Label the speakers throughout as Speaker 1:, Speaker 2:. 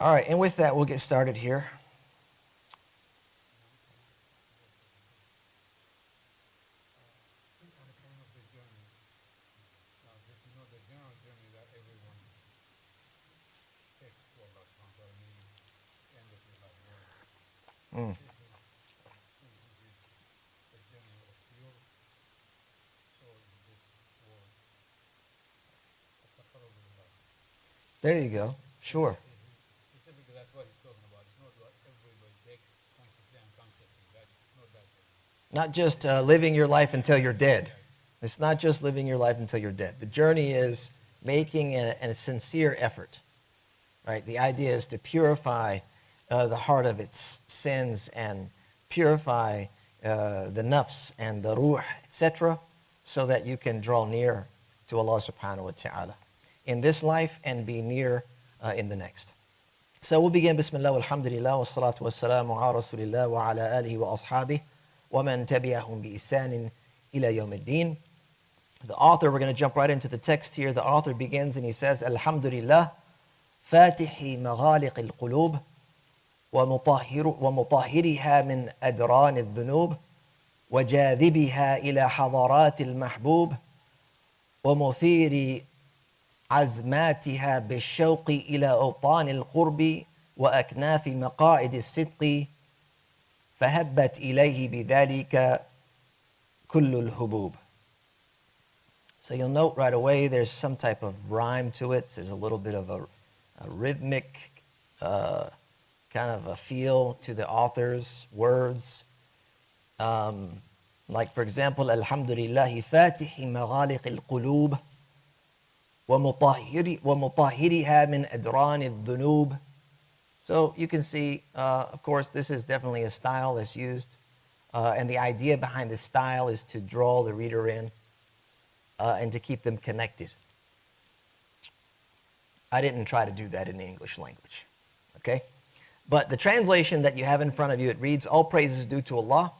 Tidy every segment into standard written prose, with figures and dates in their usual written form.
Speaker 1: All right, and with that, we'll get started here. Mm. There you go. Sure.
Speaker 2: Specifically, that's what he's talking about. It's not what everybody takes consciously and unconsciously. It's not that.
Speaker 1: Not just living your life until you're dead. It's not just living your life until you're dead. The journey is making a sincere effort, right? The idea is to purify the heart of its sins and purify the nafs and the ruh, etc., so that you can draw near to Allah subhanahu wa ta'ala in this life and be near in the next. So we'll begin. Bismillah, walhamdulillah, wa salatu wa salamu ala rasulillah wa ala alihi wa ashabihi wa man tabi'ahum bi isanin ila yawmiddin. The author, we're going to jump right into the text here. The author begins and he says, Alhamdulillah, fatihi maghaliq al-qulub wa mutahhiriha min adran al-dhunub wa jadhibiha ila hadarat al-mahbub wa muthiri عزماتها بالشوق إلى أوطان القرب وأكناف مقاعد الصدق فهبت إليه بذلك كل الهبوب. So you'll note right away there's some type of rhyme to it. There's a little bit of a rhythmic kind of a feel to the author's words. Like for example, Alhamdulillahi fatihi maghaliq al-qulub وَمُطَهِّرِهَا مِنْ أَدْرَانِ الذُّنُوبِ. So you can see, of course, this is definitely a style that's used. And the idea behind this style is to draw the reader in and to keep them connected. I didn't try to do that in the English language. Okay? But the translation that you have in front of you, it reads, all praise is due to Allah,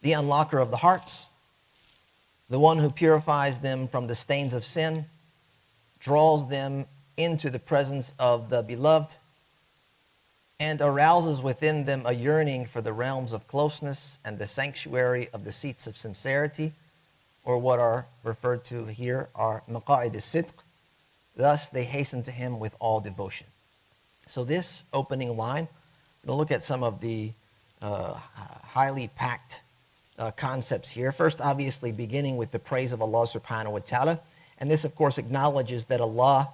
Speaker 1: the unlocker of the hearts, the one who purifies them from the stains of sin, draws them into the presence of the beloved, and arouses within them a yearning for the realms of closeness and the sanctuary of the seats of sincerity, or what are referred to here are maqa'id as-sidq. Thus they hasten to him with all devotion. So this opening line, we'll look at some of the highly packed concepts here. First, obviously, beginning with the praise of Allah subhanahu wa ta'ala. And this, of course, acknowledges that Allah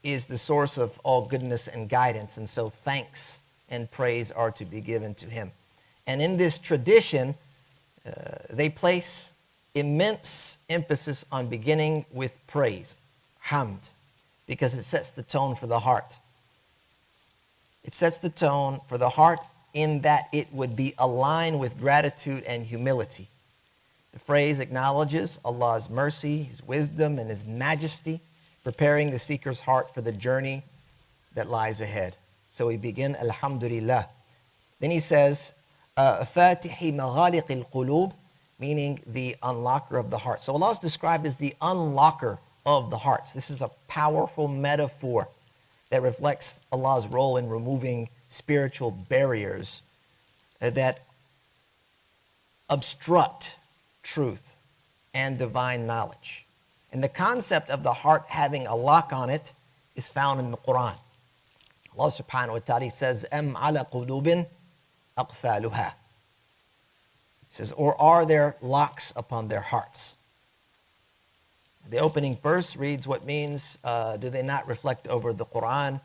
Speaker 1: is the source of all goodness and guidance. And so thanks and praise are to be given to him. And in this tradition, they place immense emphasis on beginning with praise, hamd, because it sets the tone for the heart. It sets the tone for the heart in that it would be aligned with gratitude and humility. The phrase acknowledges Allah's mercy, His wisdom, and His majesty, preparing the seeker's heart for the journey that lies ahead. So we begin, Alhamdulillah. Then he says, Fatihi maghaliq al-qulub, meaning the unlocker of the heart. So Allah is described as the unlocker of the hearts. This is a powerful metaphor that reflects Allah's role in removing spiritual barriers that obstruct truth and divine knowledge. And the concept of the heart having a lock on it is found in the Quran. Allah subhanahu wa ta'ala says, Am ala qulubin aqfaluha. He says, or are there locks upon their hearts? The opening verse reads what means, do they not reflect over the Quran?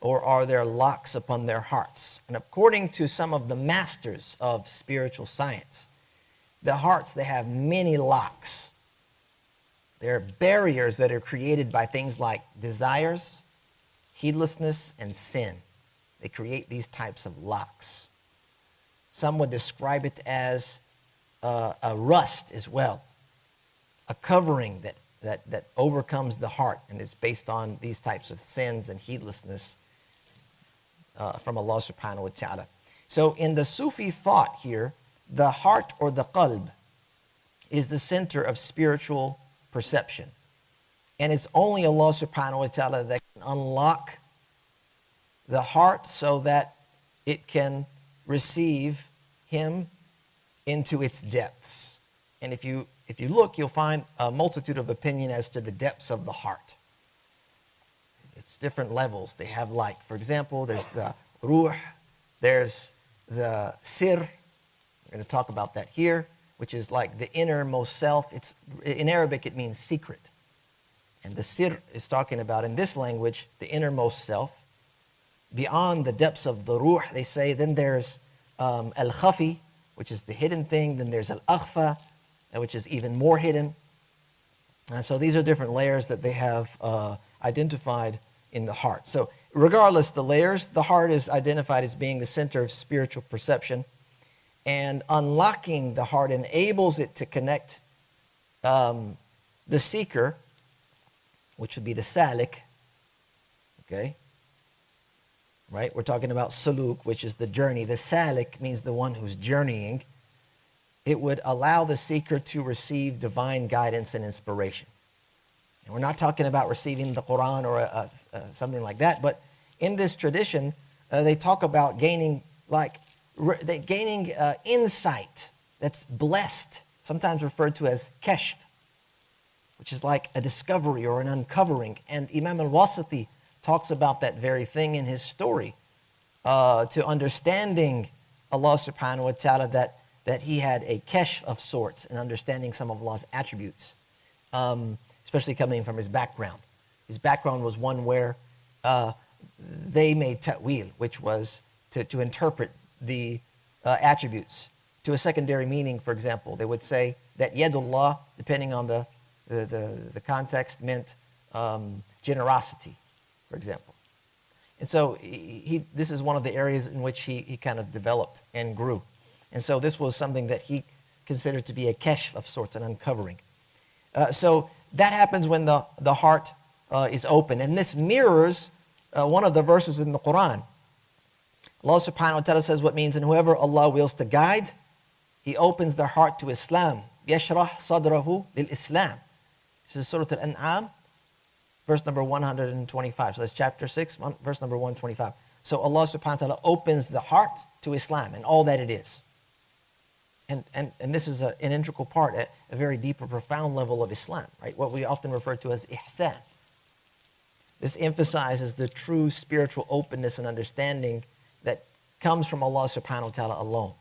Speaker 1: Or are there locks upon their hearts? And according to some of the masters of spiritual science, the hearts, they have many locks. There are barriers that are created by things like desires, heedlessness, and sin. They create these types of locks. Some would describe it as a rust as well, a covering that overcomes the heart and is based on these types of sins and heedlessness from Allah subhanahu wa ta'ala. So in the Sufi thought here, the heart or the qalb is the center of spiritual perception. And it's only Allah subhanahu wa ta'ala that can unlock the heart so that it can receive him into its depths. And if you look, you'll find a multitude of opinion as to the depths of the heart. It's different levels. They have, like, for example, there's the ruh, there's the sir. We're going to talk about that here, which is like the innermost self. It's, in Arabic, it means secret. And the sir is talking about, in this language, the innermost self. Beyond the depths of the ruh, they say, then there's al-khafi, which is the hidden thing. Then there's al-akhfa, which is even more hidden. So these are different layers that they have identified in the heart. So regardless the layers, the heart is identified as being the center of spiritual perception. And unlocking the heart enables it to connect the seeker, which would be the salik. Okay? Right? We're talking about suluk, which is the journey. The salik means the one who's journeying. It would allow the seeker to receive divine guidance and inspiration. And we're not talking about receiving the Quran or something like that, but in this tradition, they talk about gaining insight that's blessed, sometimes referred to as kashf, which is like a discovery or an uncovering. And Imam al-Wasiti talks about that very thing in his story, to understanding Allah subhanahu wa ta'ala, that he had a kashf of sorts and understanding some of Allah's attributes, especially coming from his background. His background was one where they made ta'wil, which was to interpret the attributes to a secondary meaning. For example, they would say that yadullah, depending on the context, meant generosity, for example. And so this is one of the areas in which he kind of developed and grew. And so this was something that he considered to be a kashf of sorts, an uncovering. So that happens when the heart is open. And this mirrors one of the verses in the Quran. Allah subhanahu wa ta'ala says what means, and whoever Allah wills to guide, He opens their heart to Islam. يَشْرَحْ صَدْرَهُ لِلْإِسْلام. This is Surah Al-An'am, verse number 125. So that's chapter 6, verse number 125. So Allah subhanahu wa ta'ala opens the heart to Islam and all that it is. And this is an integral part, a very deep or profound level of Islam, right? What we often refer to as ihsan. This emphasizes the true spiritual openness and understanding that comes from Allah subhanahu wa ta'ala alone.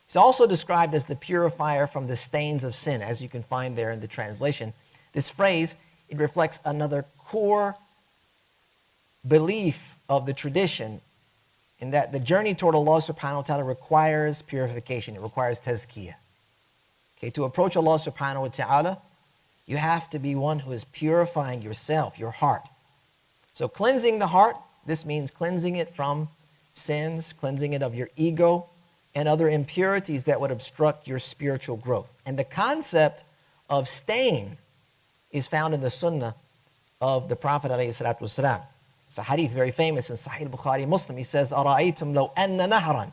Speaker 1: It's also described as the purifier from the stains of sin, as you can find there in the translation. This phrase, it reflects another core belief of the tradition, in that the journey toward Allah subhanahu wa ta'ala requires purification. It requires tazkiyah. Okay, to approach Allah subhanahu wa ta'ala, you have to be one who is purifying yourself, your heart. So cleansing the heart, this means cleansing it from sins, cleansing it of your ego, and other impurities that would obstruct your spiritual growth. And the concept of stain is found in the sunnah of the Prophet ﷺ. It's a hadith very famous in Sahih Bukhari Muslim. He says, أَرَأَيْتُمْ لَوْ أَنَّ نَهْرًا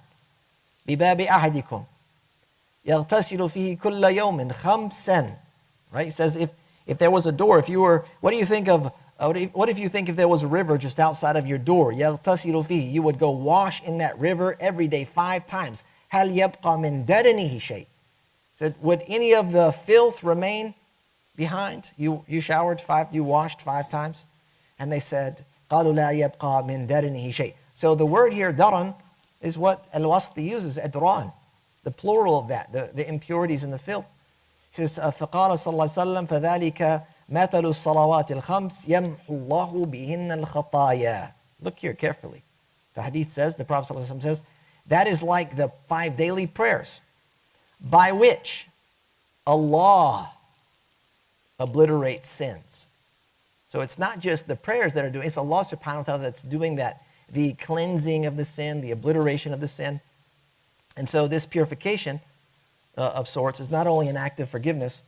Speaker 1: بِبَابِ أَحَدِكُمْ يَغْتَسِلُ فِيهِ كُلَّ يَوْمٍ خَمْسًا. Right? He says, if there was a door, what do you think of, what if you think if there was a river just outside of your door? يَغْتَسِلُ فِيهِ. You would go wash in that river every day 5 times. هَلْ يَبْقَى مِنْ دَرَنِهِ شَيْءٍ. Said, would any of the filth remain behind? You showered 5, you washed 5 times? And they said, قَالُوا لَا يَبْقَى مِنْ دَرَنِهِ شَيْءٍ. So the word here, daran, is what al-Wasiti uses, adran, the plural of that, the impurities and the filth. He says, فَقَالَ صَلَّى اللَّهُ عَلَيْهِ وَسَلَّمَ فَذَلِكَ مَثَلُ الصَّلَوَاتِ الْخَمْسِ يَمْحُ اللَّهُ بِهِنَّ الْخَطَايَا. Look here carefully. The hadith says, the Prophet ﷺ says, that is like the 5 daily prayers by which Allah obliterates sins. So it's not just the prayers that are doing, it's Allah subhanahu wa ta'ala that's doing that, the cleansing of the sin, the obliteration of the sin. And so this purification of sorts is not only an act of forgiveness,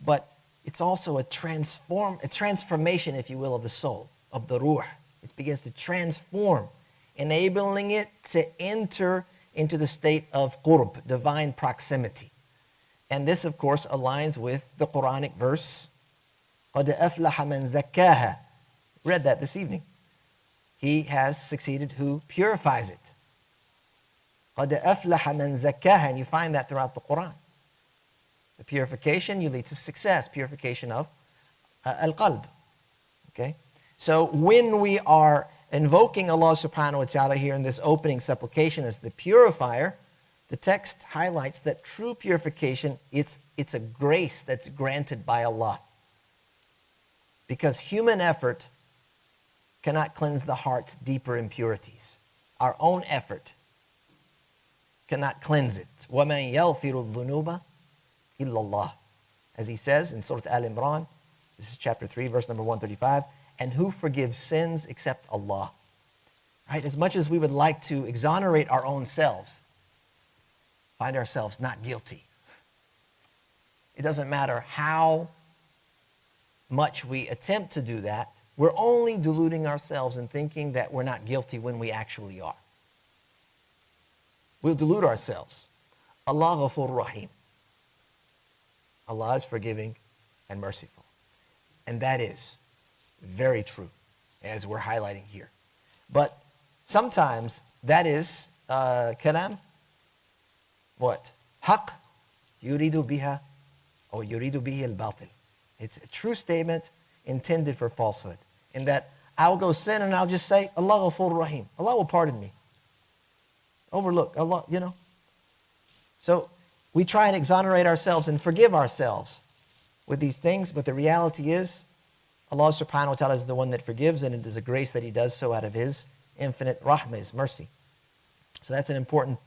Speaker 1: but it's also a transformation, if you will, of the soul, of the ruh. It begins to transform, enabling it to enter into the state of qurb, divine proximity. And this, of course, aligns with the Quranic verse, قَدْ أَفْلَحَ مَنْ زَكَّاهَا. read that this evening. He has succeeded who purifies it. قَدْ أَفْلَحَ مَنْ زَكَّاهَا. And you find that throughout the Quran. The purification, you lead to success. Purification of al-qalb. Okay? So when we are invoking Allah subhanahu wa ta'ala here in this opening supplication as the purifier, the text highlights that true purification, it's a grace that's granted by Allah. Because human effort cannot cleanse the heart's deeper impurities. Our own effort cannot cleanse it. وَمَنْ يَغْفِرُ الذُّنُوبَ إِلَّا اللَّهِ. As he says in Surah Al-Imran, this is chapter 3, verse number 135, and who forgives sins except Allah? Right? As much as we would like to exonerate our own selves, find ourselves not guilty. It doesn't matter how much we attempt to do that, we're only deluding ourselves and thinking that we're not guilty when we actually are. We'll delude ourselves. Allah Ghafur Rahim. Allah is forgiving and merciful. And that is very true, as we're highlighting here. But sometimes that is kalam. What? Haq yuridu biha or yuridu bihi al-batil. It's a true statement intended for falsehood. In that I'll go sin and I'll just say, Allah Ghafur Rahim. Allah will pardon me. Overlook, Allah, you know. So we try and exonerate ourselves and forgive ourselves with these things, but the reality is Allah subhanahu wa ta'ala is the one that forgives, and it is a grace that He does so out of His infinite rahmah, His mercy. So that's an important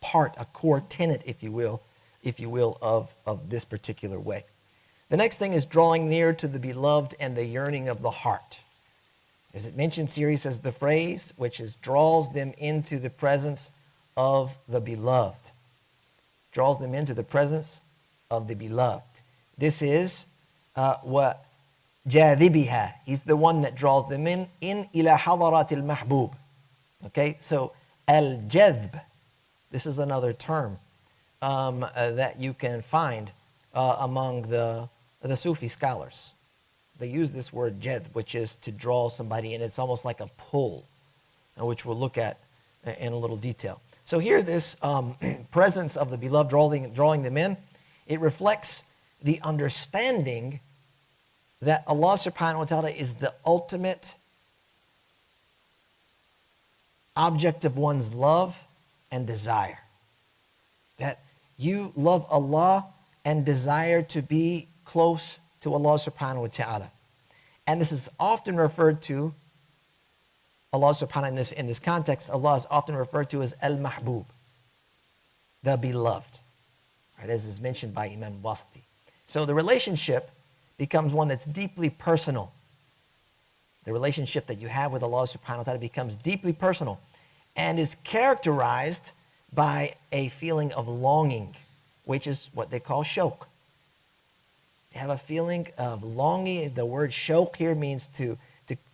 Speaker 1: part, a core tenet, if you will, of this particular way. The next thing is drawing near to the beloved and the yearning of the heart. As it mentions here, he says the phrase, which is draws them into the presence of the beloved. Draws them into the presence of the beloved. This is what جاذبها. He's the one that draws them in إلى حضرات المحبوب. Okay, so al-jadhb. This is another term that you can find among the Sufi scholars. They use this word jadhb, which is to draw somebody in. It's almost like a pull, which we'll look at in a little detail. So here, this presence of the beloved drawing them in, it reflects the understanding that Allah subhanahu wa ta'ala is the ultimate object of one's love and desire. That you love Allah and desire to be close to Allah subhanahu wa ta'ala. And this is often referred to, Allah subhanahu wa ta'ala in this context, Allah is often referred to as al-mahbub, the beloved, right, as is mentioned by Imam Wasti. So the relationship becomes one that's deeply personal. The relationship that you have with Allah subhanahu wa ta'ala becomes deeply personal and is characterized by a feeling of longing, which is what they call shawq. You have a feeling of longing. The word shawq here means to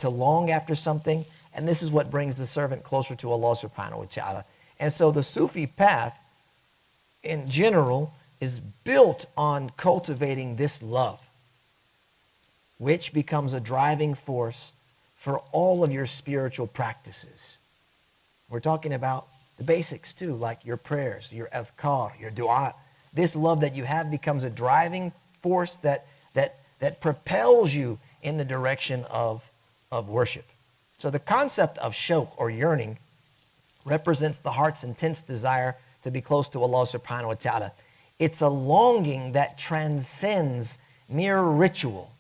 Speaker 1: long after something, and this is what brings the servant closer to Allah subhanahu wa ta'ala. And so the Sufi path in general is built on cultivating this love, which becomes a driving force for all of your spiritual practices. We're talking about the basics too, like your prayers, your adhkar, your dua. This love that you have becomes a driving force that propels you in the direction of worship. So the concept of shawq or yearning represents the heart's intense desire to be close to Allah subhanahu wa ta'ala. It's a longing that transcends mere ritual.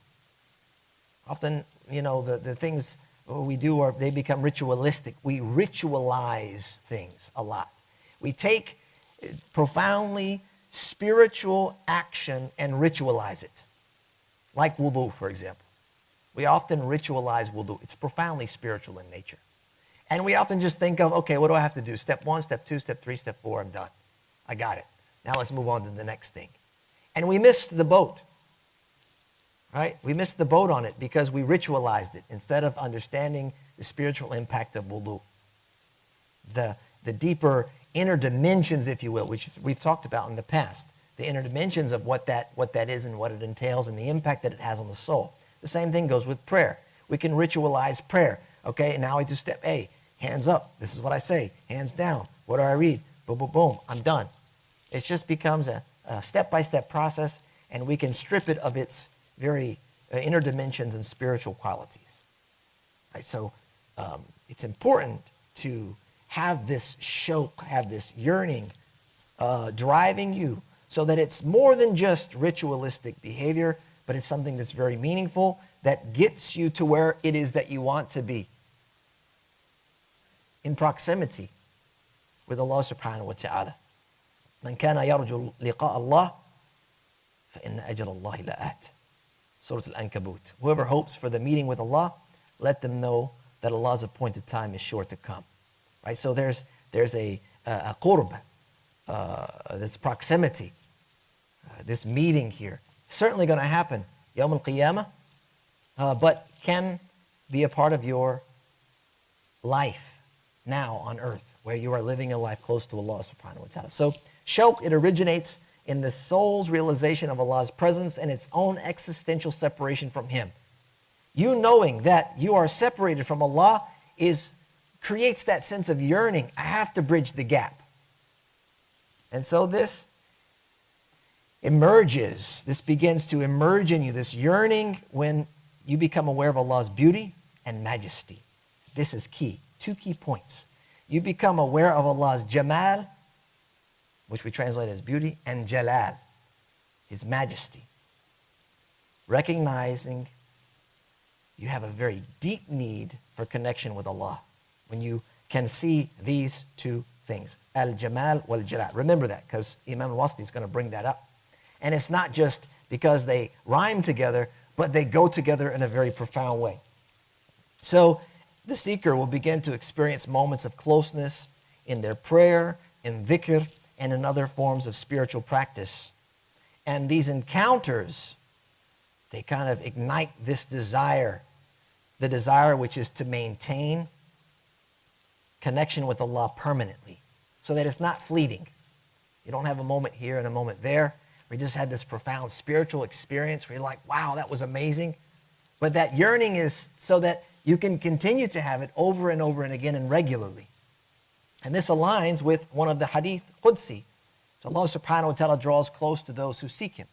Speaker 1: Often, you know, the things we do, they become ritualistic. We ritualize things a lot. We take profoundly spiritual action and ritualize it. Like wudu, for example. We often ritualize wudu. It's profoundly spiritual in nature. And we often just think of, okay, what do I have to do? Step 1, step 2, step 3, step 4, I'm done. I got it. Now let's move on to the next thing. And we missed the boat. Right? We missed the boat on it because we ritualized it instead of understanding the spiritual impact of wudu. The deeper inner dimensions, if you will, which we've talked about in the past. The inner dimensions of what that is and what it entails and the impact that it has on the soul. The same thing goes with prayer. We can ritualize prayer. Okay, now I do step A, hands up. This is what I say. Hands down. What do I read? Boom, boom, boom. I'm done. It just becomes a step-by-step process, and we can strip it of its very inner dimensions and spiritual qualities. Right? So it's important to have this shauq, have this yearning driving you, so that it's more than just ritualistic behavior, but it's something that's very meaningful, that gets you to where it is that you want to be, in proximity with Allah subhanahu wa ta'ala. من كان يرجو لقاء الله فإن أجل الله لآت. Surah Al-Ankabut. Whoever hopes for the meeting with Allah, let them know that Allah's appointed time is sure to come. Right? So there's a qurb, this proximity, this meeting here. Certainly going to happen, Yawm al-Qiyamah, but can be a part of your life now on earth, where you are living a life close to Allah subhanahu wa ta'ala. So shauq, it originates in the soul's realization of Allah's presence and its own existential separation from Him. You knowing that you are separated from Allah creates that sense of yearning. I have to bridge the gap. And so this begins to emerge in you, this yearning, when you become aware of Allah's beauty and majesty. This is key. 2 key points. You become aware of Allah's jamal, which we translate as beauty, and jalal, His majesty. Recognizing you have a very deep need for connection with Allah when you can see these 2 things, al-jamal wal-jalal. Remember that, because Imam al-Wasti is going to bring that up. And it's not just because they rhyme together, but they go together in a very profound way. So the seeker will begin to experience moments of closeness in their prayer, in dhikr, and in other forms of spiritual practice. And these encounters, they kind of ignite this desire, the desire which is to maintain connection with Allah permanently, so that it's not fleeting. You don't have a moment here and a moment there. We just had this profound spiritual experience where you're like, wow, that was amazing. But that yearning is so that you can continue to have it over and over and again and regularly. And this aligns with one of the hadith Qudsi. So Allah subhanahu wa ta'ala draws close to those who seek Him.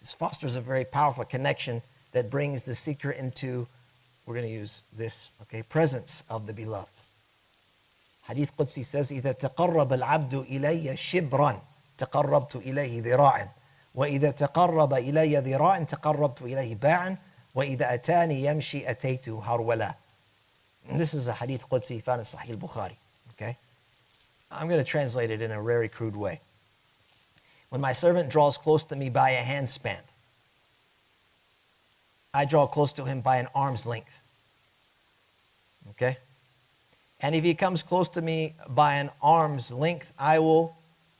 Speaker 1: This fosters a very powerful connection that brings the seeker into, we're going to use this, okay, presence of the beloved. Hadith Qudsi says, إِذَا تَقَرَّبَ الْعَبْدُ إِلَيَّ شِبْرًا تَقَرَّبْتُ إِلَيْهِ ذِرَاعًا وَإِذَا تَقَرَّبَ إِلَيَّ ذِرَاعًا تَقَرَّبْتُ إِلَيْهِ بَاعًا وَإِذَا أَتَانِي يَمْشِي أَتَيْتُ هَرْوَلًا. And this is a Hadith Qudsi found in Sahih al-Bukhari. Okay? I'm going to translate it in a very crude way. When my servant draws close to me by a handspan, I draw close to him by an arm's length. Okay? And if he comes close to me by an arm's length, I will,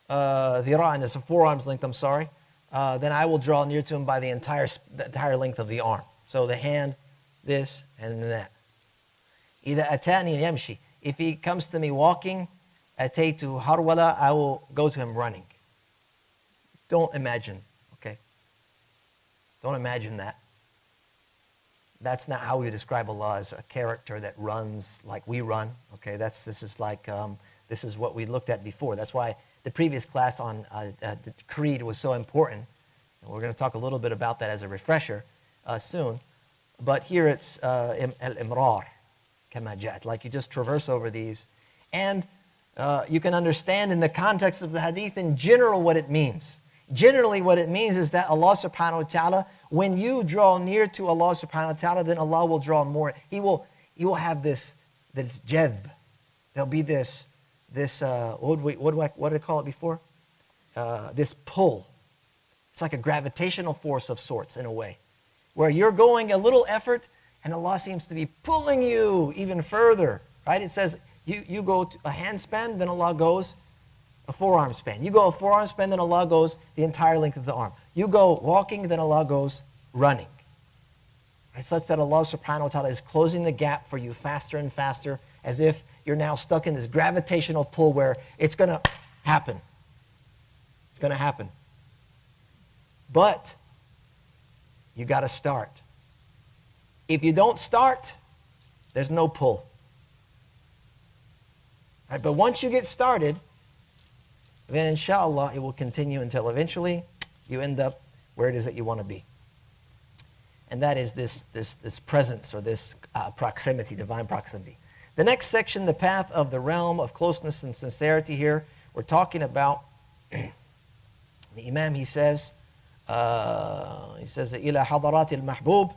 Speaker 1: dhira'an is a 4 arms length, I'm sorry, then I will draw near to him by the entire length of the arm. So the hand, this, and that. إِذَا أَتَانِي يَمْشِي. If he comes to me walking, أَتَيْتُ هَرْوَلًا, I will go to him running. Don't imagine, okay? Don't imagine that. That's not how we describe Allah, as a character that runs like we run. Okay, this is what we looked at before. That's why the previous class on the creed was so important. And we're going to talk a little bit about that as a refresher soon. But here it's al-imrar, kama ja'at, like you just traverse over these. And you can understand in the context of the hadith in general what it means. Generally what it means is that Allah subhanahu wa ta'ala, when you draw near to Allah subhanahu wa ta'ala, then Allah will draw more. He will have this jadb. There'll be this what did I call it before? This pull. It's like a gravitational force of sorts in a way, where you're going a little effort and Allah seems to be pulling you even further, right? It says you go to a handspan, then Allah goes a 4-arm span. You go a 4-arm span, then Allah goes the entire length of the arm. You go walking, then Allah goes running. It's such that Allah subhanahu wa ta'ala is closing the gap for you faster and faster, as if you're now stuck in this gravitational pull where it's going to happen. It's going to happen. But you got to start. If you don't start, there's no pull. Right? But once you get started, then inshallah it will continue until eventually you end up where it is that you want to be. And that is this presence or this proximity, divine proximity. The next section, the path of the realm of closeness and sincerity here, we're talking about, the Imam, he says, إلى حضرات المحبوب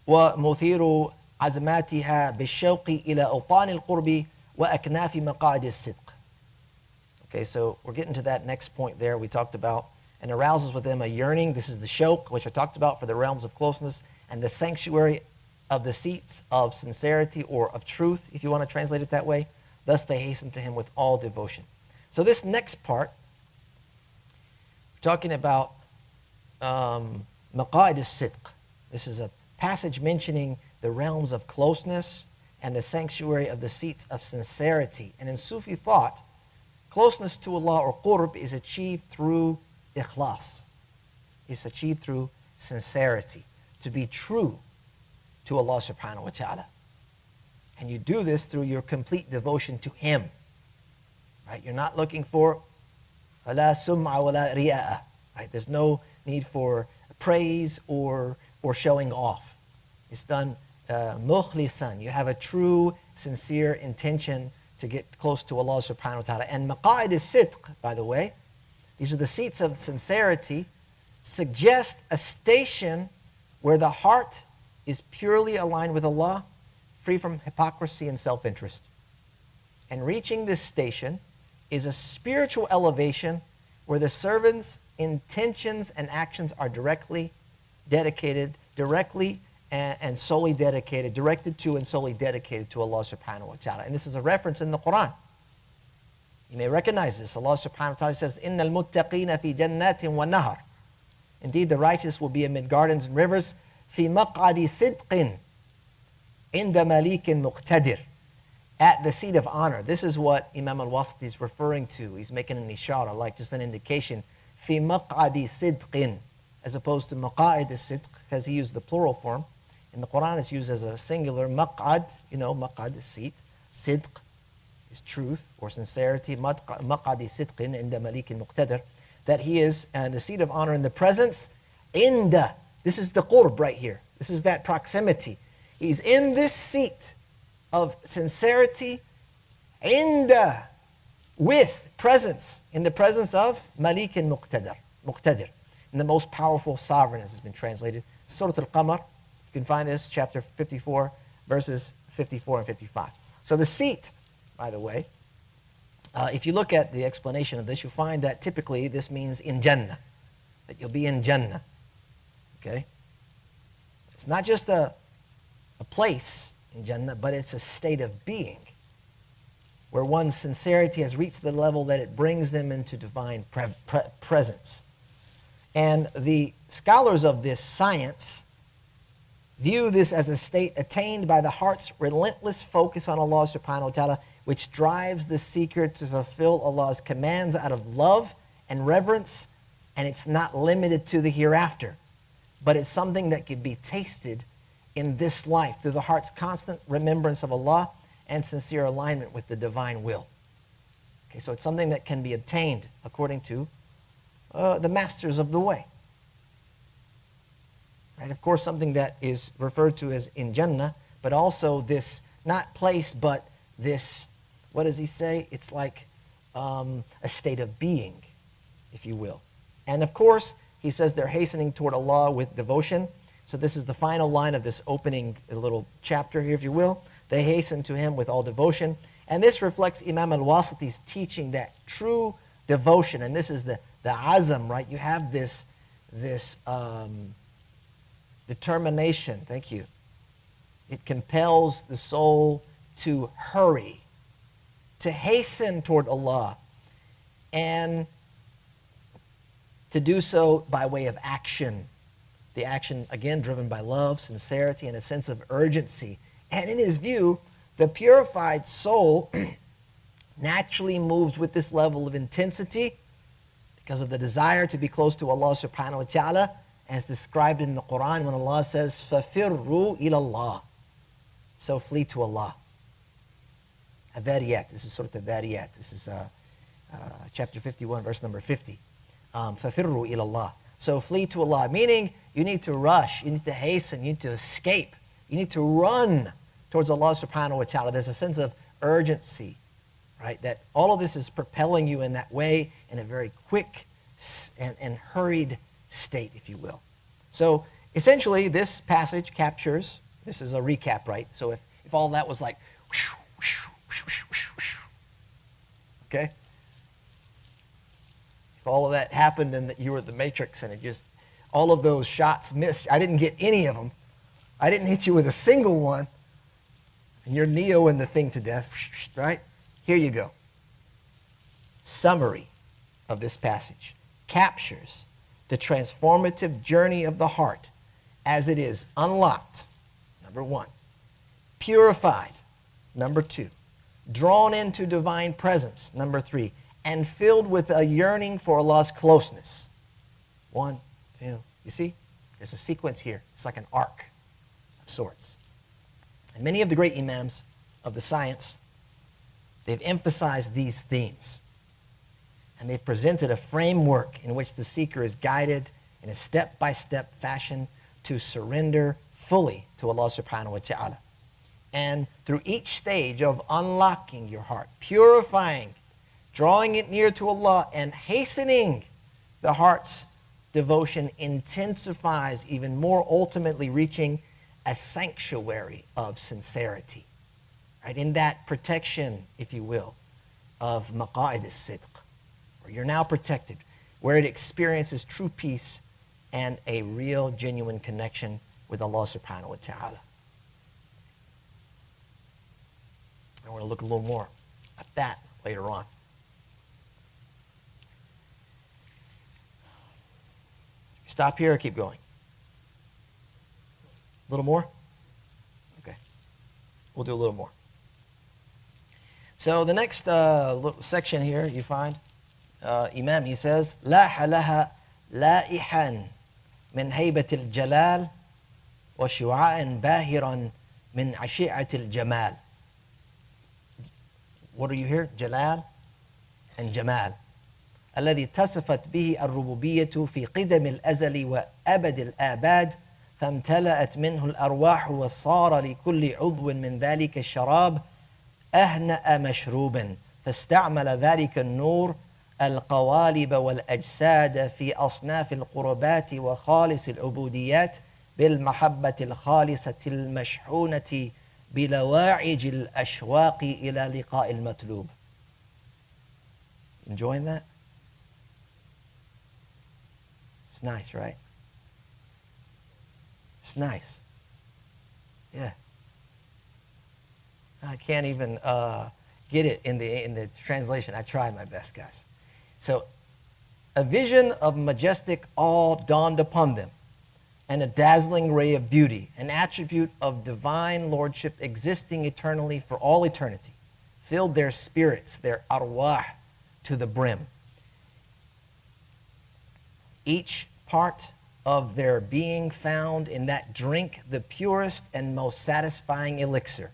Speaker 1: ومثير عزماتها بالشوق إلى أوطان القرب وأكناف مقاعد الصدق. Okay, so we're getting to that next point there. We talked about, and arouses with them a yearning. This is the shawq, which I talked about, for the realms of closeness, and the sanctuary of the seats of sincerity or of truth, if you want to translate it that way. Thus they hasten to him with all devotion. So this next part, we're talking about maqa'id as-sidq. This is a passage mentioning the realms of closeness and the sanctuary of the seats of sincerity. And in Sufi thought, closeness to Allah or qurb is achieved through ikhlas. It's achieved through sincerity, to be true to Allah subhanahu wa ta'ala. And you do this through your complete devotion to Him. Right? You're not looking for la sum'a wa la riya'a. Right? There's no need for praise or showing off. It's done mukhlisan. You have a true, sincere intention to get close to Allah subhanahu wa ta'ala. And maqa'id as-sidq, by the way, these are the seats of sincerity, suggest a station where the heart is purely aligned with Allah, free from hypocrisy and self-interest. And reaching this station is a spiritual elevation where the servant's intentions and actions are directly dedicated, and solely dedicated, directed to and solely dedicated to Allah subhanahu wa ta'ala. And this is a reference in the Quran. You may recognize this. Allah subhanahu wa ta'ala says, إِنَّ الْمُتَّقِينَ فِي جَنَّاتٍ وَالنَّهَرٍ. Indeed, the righteous will be amid gardens and rivers. فِي مَقْعَدِ صِدْقٍ عِنْدَ مَلِيكٍ مُقْتَدِرٍ. At the seat of honor. This is what Imam al-Wasiti is referring to. He's making an ishara, like just an indication. فِي مَقْعَدِ صِدْقٍ, as opposed to مَقَائِد الصِّدْق, because he used the plural form. In the Quran, it's used as a singular. Maq'ad, maq'ad is seat. Sidq is truth or sincerity. Maq'adi sidqin inda malikin muqtadir. That he is the seat of honor in the presence. Inda. This is the qurb right here. This is that proximity. He's in this seat of sincerity. Inda. With presence. In the presence of malikin muqtadir. In the most powerful sovereign, as has been translated. Surah Al-Qamar. You can find this, chapter 54, verses 54 and 55. So the seat, by the way, if you look at the explanation of this, you'll find that typically this means in Jannah, that you'll be in Jannah. Okay? It's not just a place in Jannah, but it's a state of being, where one's sincerity has reached the level that it brings them into divine presence. And the scholars of this science view this as a state attained by the heart's relentless focus on Allah subhanahu wa ta'ala, which drives the seeker to fulfill Allah's commands out of love and reverence, and it's not limited to the hereafter, but it's something that can be tasted in this life through the heart's constant remembrance of Allah and sincere alignment with the divine will. Okay, so it's something that can be obtained according to the masters of the way. Right? Of course, something that is referred to as in Jannah, but also this, not place, but this, what does he say? It's like a state of being, if you will. And of course, he says they're hastening toward Allah with devotion. So this is the final line of this opening little chapter here, if you will. They hasten to him with all devotion. And this reflects Imam al-Wasiti's teaching that true devotion, and this is the azam, right? You have this determination, thank you. It compels the soul to hurry, to hasten toward Allah, and to do so by way of action. The action, again, driven by love, sincerity, and a sense of urgency. And in his view, the purified soul naturally moves with this level of intensity because of the desire to be close to Allah subhanahu wa ta'ala as described in the Quran when Allah says, فَفِرُّوا إِلَى اللَّهِ. So flee to Allah. Adhariyat. This is Surah Adhariyat. This is chapter 51, verse number 50. فَفِرُّوا إِلَى اللَّهِ. So flee to Allah, meaning you need to rush, you need to hasten, you need to escape, you need to run towards Allah subhanahu wa ta'ala. There's a sense of urgency, right? That all of this is propelling you in that way in a very quick and hurried state, if you will. So essentially this passage captures, this is a recap, right? So if all that was like, okay? If all of that happened and that you were the Matrix and it just, all of those shots missed, I didn't get any of them. I didn't hit you with a single one. And you're Neo in the thing to death, right? Here you go. Summary of this passage captures the transformative journey of the heart as it is unlocked, number one, purified, number two, drawn into divine presence, number three, and filled with a yearning for Allah's closeness. 1, 2, you see? There's a sequence here. It's like an arc of sorts. And many of the great imams of the science, they've emphasized these themes. And they've presented a framework in which the seeker is guided in a step-by-step fashion to surrender fully to Allah subhanahu wa ta'ala. And through each stage of unlocking your heart, purifying, drawing it near to Allah, and hastening the heart's devotion intensifies even more, ultimately reaching a sanctuary of sincerity. Right? In that protection, if you will, of maqa'id as-sidq, where you're now protected, where it experiences true peace and a real, genuine connection with Allah subhanahu wa ta'ala. I want to look a little more at that later on. Stop here or keep going? A little more? Okay. We'll do a little more. So the next little section here you find, Imam, he says, لاح لها لائحا من هيبة الجلال وشعاع باهرا من عشيعة الجمال. What are you here? Jalal and Jamal. الذي اتصفت به الربوبية في قدم الأزل وأبد الآباد فامتلأت منه الأرواح وصار لكل عضو من ذلك الشراب أهنأ مشروبا فاستعمل ذلك النور القوالب والأجساد في أصناف القربات وخالص العبوديات بالمحبة الخالصة المشحونة بلواعج الأشواق إلى لقاء المطلوب. Enjoying that? It's nice, right? It's nice. Yeah. I can't even get it in the translation. I tried my best, guys. So, a vision of majestic awe dawned upon them, and a dazzling ray of beauty, an attribute of divine lordship existing eternally for all eternity, filled their spirits, their arwah, to the brim. Each part of their being found in that drink the purest and most satisfying elixir.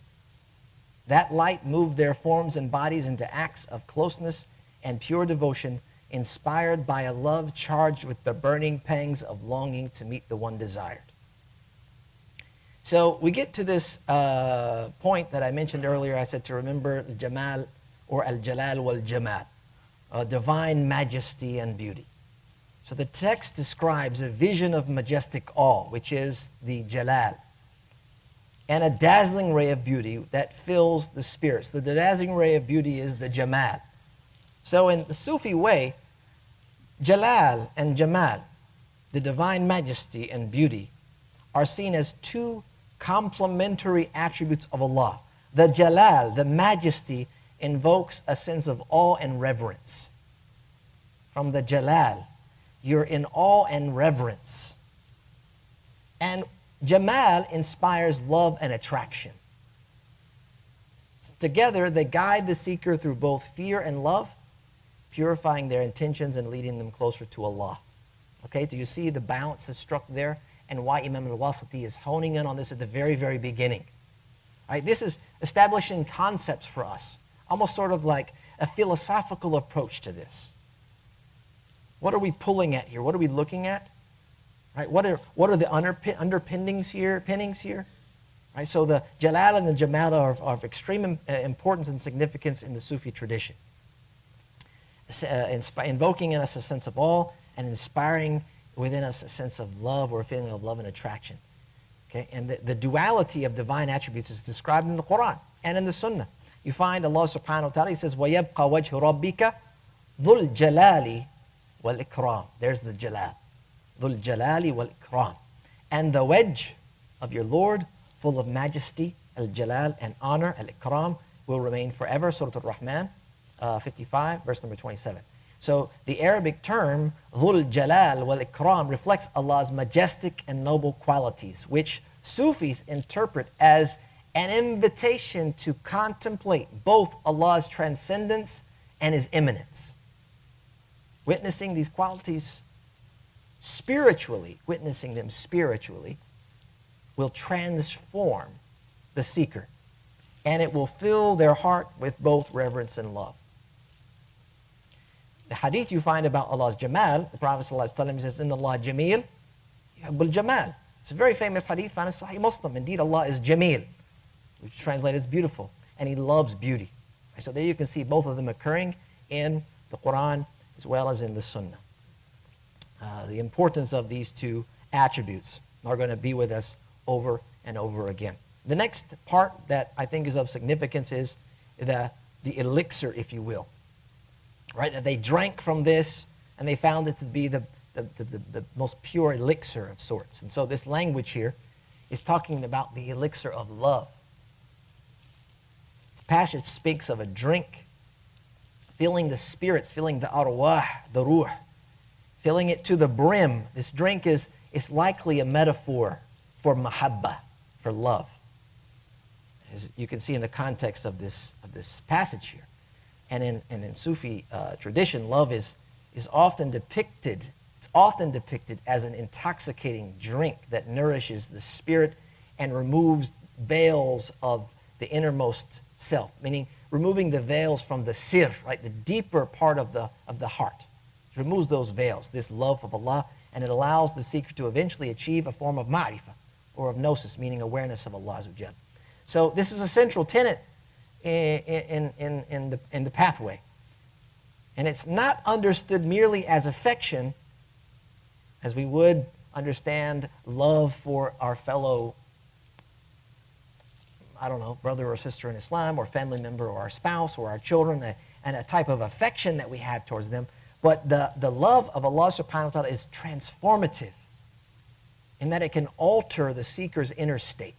Speaker 1: That light moved their forms and bodies into acts of closeness and pure devotion, inspired by a love charged with the burning pangs of longing to meet the one desired. So we get to this point that I mentioned earlier. I said to remember Jamal or Al-Jalal wal-Jamal, divine majesty and beauty. So the text describes a vision of majestic awe, which is the Jalal, and a dazzling ray of beauty that fills the spirits. The dazzling ray of beauty is the Jamal. So in the Sufi way, Jalal and Jamal, the divine majesty and beauty, are seen as two complementary attributes of Allah. The Jalal, the majesty, invokes a sense of awe and reverence. From the Jalal, you're in awe and reverence. And Jamal inspires love and attraction. Together, they guide the seeker through both fear and love, purifying their intentions and leading them closer to Allah. Okay, do you see the balance that's struck there? And why Imam al-Wasiti is honing in on this at the very, very beginning. Right? This is establishing concepts for us, almost sort of like a philosophical approach to this. What are we pulling at here? What are we looking at? Right? What are the underpinnings here? Right? So the Jalal and the Jamal are of extreme importance and significance in the Sufi tradition. Invoking in us a sense of awe and inspiring within us a sense of love or a feeling of love and attraction. Okay? And the duality of divine attributes is described in the Quran and in the Sunnah. You find Allah subhanahu wa ta'ala, He says, وَيَبْقَى وَجْهُ رَبِّكَ ذُو الْجَلَالِ وَالْإِكْرَامِ. There's the Jalal. ذُو الْجَلَالِ وَالْإِكْرَامِ. And the wedge of your Lord, full of majesty, al-Jalal, and honor, al-Ikram, will remain forever. Surah Al-Rahman, 55, verse number 27. So the Arabic term, Dhul Jalal wal Ikram, reflects Allah's majestic and noble qualities, which Sufis interpret as an invitation to contemplate both Allah's transcendence and His immanence. Witnessing these qualities spiritually, witnessing them spiritually, will transform the seeker, and it will fill their heart with both reverence and love. The hadith you find about Allah's Jamal, the Prophet ﷺ says, Inna Allah Jameel, Yuhibbul Jamal. It's a very famous hadith found in Sahih Muslim. Indeed, Allah is Jameel, which translated as beautiful, and He loves beauty. So there you can see both of them occurring in the Quran as well as in the Sunnah. The importance of these two attributes are going to be with us over and over again. The next part that I think is of significance is the elixir, if you will. Right? That they drank from this and they found it to be the most pure elixir of sorts. And so this language here is talking about the elixir of love. This passage speaks of a drink, filling the spirits, filling the arwah, the ruh, filling it to the brim. This drink is likely a metaphor for mahabba, for love. As you can see in the context of this passage here. And in Sufi tradition, love is often depicted, it's often depicted as an intoxicating drink that nourishes the spirit and removes veils of the innermost self, meaning removing the veils from the sir, right, the deeper part of the heart. It removes those veils, this love of Allah, and it allows the seeker to eventually achieve a form of ma'rifah, or of gnosis, meaning awareness of Allah Azza wa Jal. So this is a central tenet in the pathway. And it's not understood merely as affection, as we would understand love for our fellow, I don't know, brother or sister in Islam, or family member, or our spouse, or our children, and a type of affection that we have towards them. But the love of Allah subhanahu wa ta'ala is transformative in that it can alter the seeker's inner state.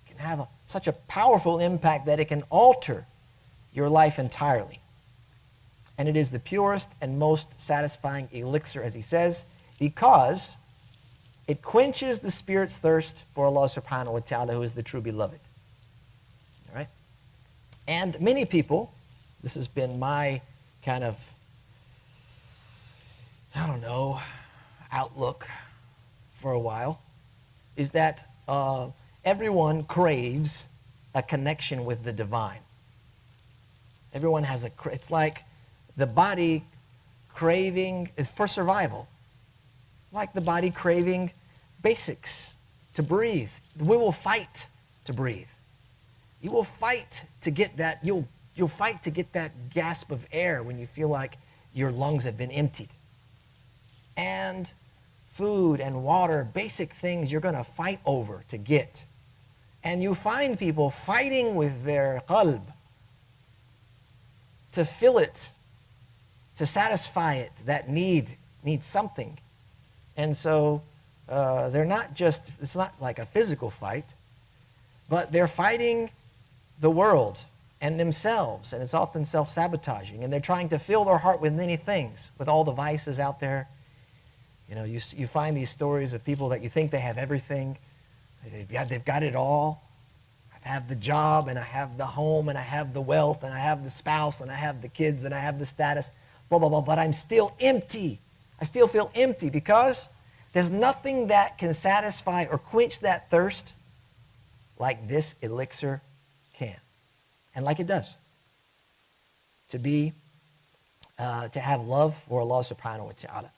Speaker 1: It can have such a powerful impact that it can alter your life entirely. And it is the purest and most satisfying elixir, as he says, because it quenches the spirit's thirst for Allah subhanahu wa ta'ala, who is the true beloved. All right? And many people, this has been my kind of, I don't know, outlook for a while, is that everyone craves a connection with the divine. Everyone has it's like the body craving is for survival. Like the body craving basics to breathe. We will fight to breathe. You will fight to get that, you'll fight to get that gasp of air when you feel like your lungs have been emptied. And food and water, basic things you're going to fight over to get. And you find people fighting with their qalb to fill it, to satisfy it, that needs something. And so they're not just, it's not like a physical fight, but they're fighting the world and themselves, and it's often self-sabotaging. And they're trying to fill their heart with many things, with all the vices out there. You know, you find these stories of people that you think they have everything. They've got it all. I have the job, and I have the home, and I have the wealth, and I have the spouse, and I have the kids, and I have the status, blah, blah, blah, but I'm still empty. I still feel empty because there's nothing that can satisfy or quench that thirst like this elixir can. And like it does. To have love for Allah subhanahu wa ta'ala.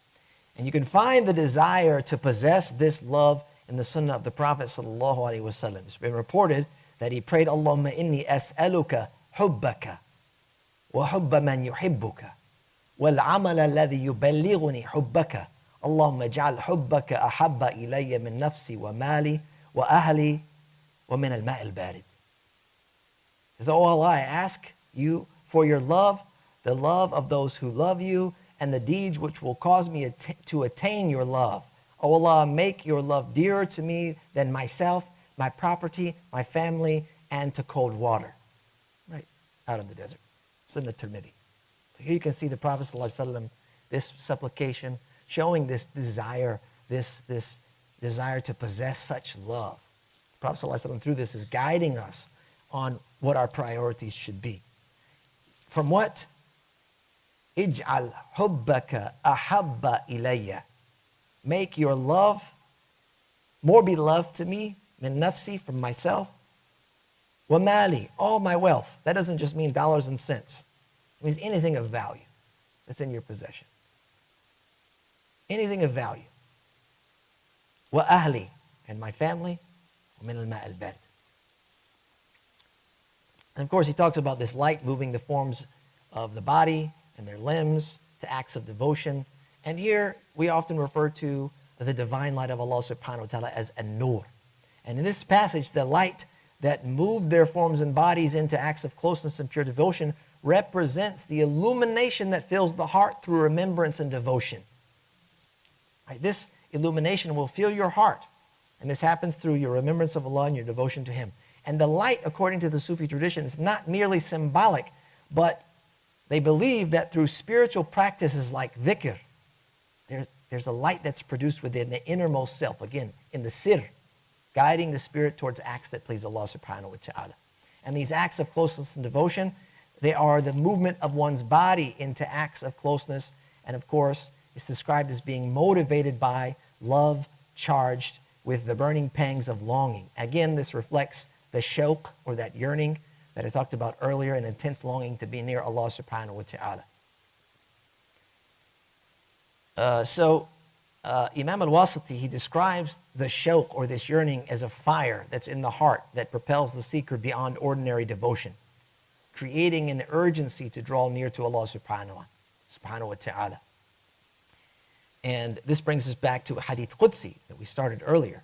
Speaker 1: And you can find the desire to possess this love in the sunnah of the Prophet sallallahu alaihi wasallam. It's been reported that he prayed, Allahumma inni as'aluka hubbaka wa hubba man yuhibbuka wal amal alladhi yuballighuni hubbaka. Allahumma ij'al hubbaka ahabba ilayya min nafsi wa mali wa ahli wa min al-ma' al-barid. He says, oh Allah, I ask you for your love, the love of those who love you, and the deeds which will cause me to attain your love. O Allah, make your love dearer to me than myself, my property, my family, and to cold water. Right, out in the desert. Sunnah Tirmidhi. So here you can see the Prophet ﷺ, this supplication, showing this desire, this desire to possess such love. The Prophet ﷺ, through this, is guiding us on what our priorities should be. From what? Ij'al hubbaka ahabba ilayya. Make your love more beloved to me, min nafsi, from myself, wa mali, all my wealth. That doesn't just mean dollars and cents. It means anything of value that's in your possession. Anything of value. Wa ahli, and my family, wa min al-ma' al-barid. And of course, he talks about this light moving the forms of the body and their limbs to acts of devotion. And here we often refer to the divine light of Allah subhanahu wa ta'ala as an-nur. And in this passage, the light that moved their forms and bodies into acts of closeness and pure devotion represents the illumination that fills the heart through remembrance and devotion. Right? This illumination will fill your heart. And this happens through your remembrance of Allah and your devotion to Him. And the light, according to the Sufi tradition, is not merely symbolic, but they believe that through spiritual practices like dhikr, there's a light that's produced within the innermost self, again, in the sir, guiding the spirit towards acts that please Allah subhanahu wa ta'ala. And these acts of closeness and devotion, they are the movement of one's body into acts of closeness. And of course, it's described as being motivated by love charged with the burning pangs of longing. Again, this reflects the shawq, or that yearning that I talked about earlier, an intense longing to be near Allah subhanahu wa ta'ala. Imam al-Wasiti, he describes the shawq, or this yearning, as a fire that's in the heart that propels the seeker beyond ordinary devotion, creating an urgency to draw near to Allah subhanahu wa ta'ala. And this brings us back to Hadith Qudsi that we started earlier.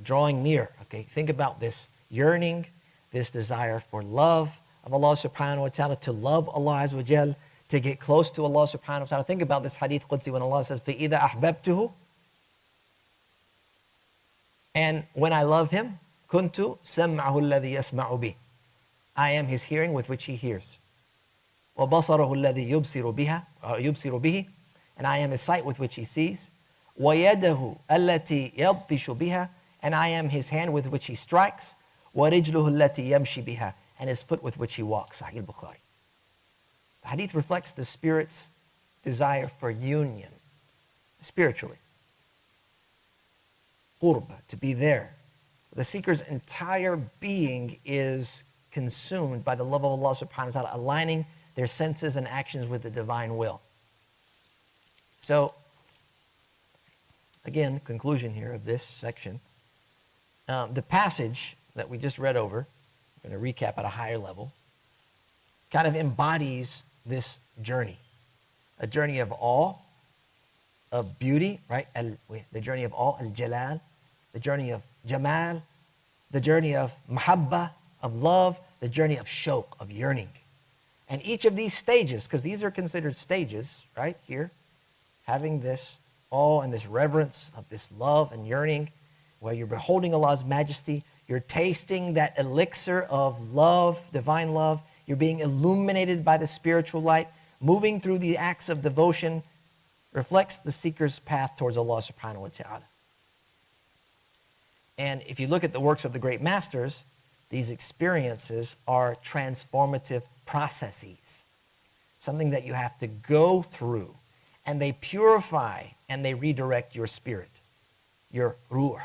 Speaker 1: Drawing near, okay? Think about this yearning, this desire for love of Allah subhanahu wa ta'ala, to love Allah azza wa jal, to get close to Allah subhanahu wa ta'ala. Think about this Hadith Qudsi when Allah says, فَإِذَا أَحْبَبْتُهُ, and when I love Him, كُنْتُ سَمْعَهُ الَّذِي يَسْمَعُ بِهِ, I am His hearing with which He hears. وَبَصَرَهُ الَّذِي يُبْصِرُ بِهِ, and I am His sight with which He sees. وَيَدَهُ الَّتِي يَبْطِشُ بِهَا, and I am His hand with which He strikes. وَرِجْلُهُ الَّتِي يَمْشِي بِهَا, and His foot with which He walks. Sahih al-Bukhari. The hadith reflects the Spirit's desire for union, spiritually. Qurba, to be there. The seeker's entire being is consumed by the love of Allah subhanahu wa ta'ala, aligning their senses and actions with the divine will. So, again, conclusion here of this section. The passage that we just read over, I'm going to recap at a higher level, kind of embodies this journey. A journey of awe, of beauty, right? The journey of awe, al-jalal. The journey of jamal. The journey of mahabba, of love. The journey of shawq, of yearning. And each of these stages, because these are considered stages, right here, having this awe and this reverence of this love and yearning, where you're beholding Allah's majesty, you're tasting that elixir of love, divine love, you're being illuminated by the spiritual light, moving through the acts of devotion, reflects the seeker's path towards Allah subhanahu wa ta'ala. And if you look at the works of the great masters, these experiences are transformative processes, something that you have to go through and they purify and they redirect your spirit, your ruh,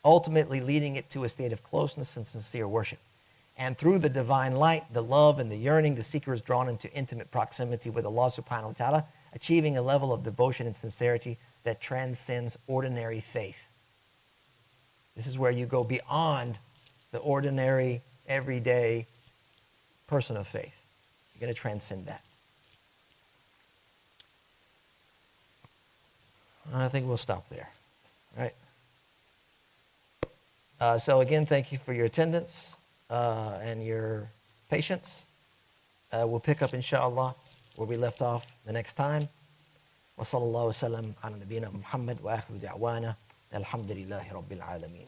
Speaker 1: ultimately leading it to a state of closeness and sincere worship. And through the divine light, the love and the yearning, the seeker is drawn into intimate proximity with Allah subhanahu wa ta'ala, achieving a level of devotion and sincerity that transcends ordinary faith. This is where you go beyond the ordinary, everyday person of faith. You're going to transcend that. And I think we'll stop there. All right. So again, thank you for your attendance and your patience. We'll pick up, inshallah, where we left off the next time. وصلى الله وسلم على نبينا محمد وآخر دعوانا الحمد لله رب العالمين.